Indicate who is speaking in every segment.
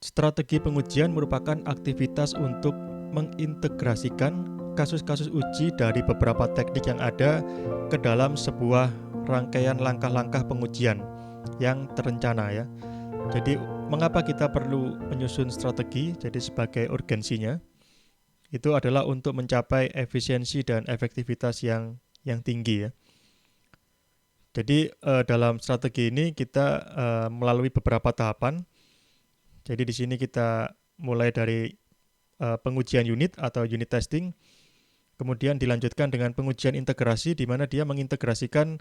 Speaker 1: Strategi pengujian merupakan aktivitas untuk mengintegrasikan kasus-kasus uji dari beberapa teknik yang ada ke dalam sebuah rangkaian langkah-langkah pengujian yang terencana ya. Jadi mengapa kita perlu menyusun strategi? Jadi sebagai urgensinya itu adalah untuk mencapai efisiensi dan efektivitas yang tinggi ya. Jadi dalam strategi ini kita melalui beberapa tahapan. Jadi di sini kita mulai dari pengujian unit atau unit testing, kemudian dilanjutkan dengan pengujian integrasi di mana dia mengintegrasikan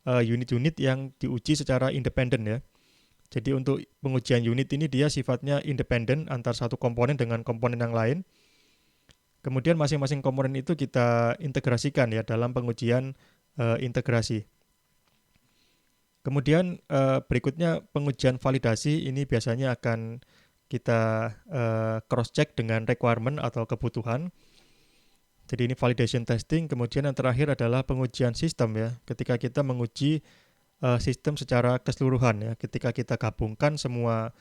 Speaker 1: unit-unit yang diuji secara independen ya. Jadi untuk pengujian unit ini dia sifatnya independen antar satu komponen dengan komponen yang lain. Kemudian masing-masing komponen itu kita integrasikan ya dalam pengujian integrasi. Kemudian berikutnya pengujian validasi ini biasanya akan kita cross check dengan requirement atau kebutuhan. Jadi ini validation testing. Kemudian yang terakhir adalah pengujian sistem ya. Ketika kita menguji sistem secara keseluruhan ya. Ketika kita gabungkan semua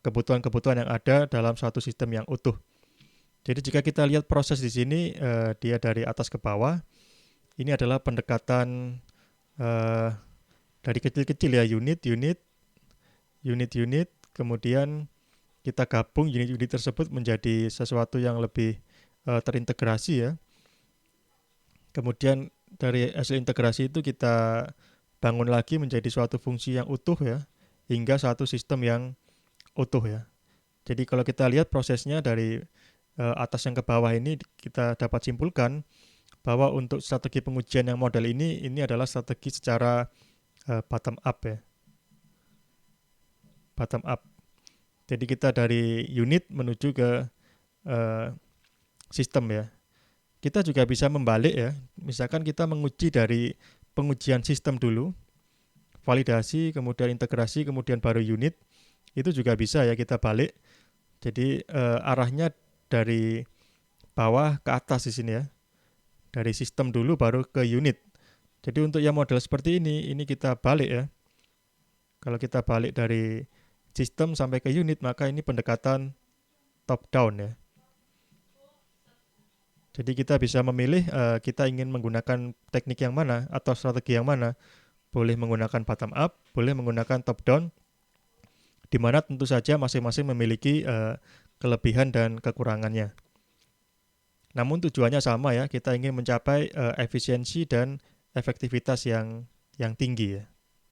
Speaker 1: kebutuhan-kebutuhan yang ada dalam suatu sistem yang utuh. Jadi jika kita lihat proses di sini dia dari atas ke bawah. Ini adalah pendekatan dari kecil-kecil ya, unit-unit, kemudian kita gabung unit-unit tersebut menjadi sesuatu yang lebih terintegrasi ya. Kemudian dari hasil integrasi itu kita bangun lagi menjadi suatu fungsi yang utuh ya, hingga suatu sistem yang utuh ya. Jadi kalau kita lihat prosesnya dari atas yang ke bawah ini kita dapat simpulkan bahwa untuk strategi pengujian yang model ini adalah strategi secara bottom up ya. Bottom up. Jadi kita dari unit menuju ke sistem ya. Kita juga bisa membalik ya. Misalkan kita menguji dari pengujian sistem dulu, validasi, kemudian integrasi, kemudian baru unit. Itu juga bisa ya kita balik. Jadi arahnya dari bawah ke atas di sini ya. Dari sistem dulu baru ke unit. Jadi untuk yang model seperti ini kita balik ya. Kalau kita balik dari sistem sampai ke unit, maka ini pendekatan top down ya. Jadi kita bisa memilih kita ingin menggunakan teknik yang mana atau strategi yang mana. Boleh menggunakan bottom up, boleh menggunakan top down, di mana tentu saja masing-masing memiliki kelebihan dan kekurangannya. Namun tujuannya sama ya, kita ingin mencapai efisiensi dan efektivitas yang tinggi ya.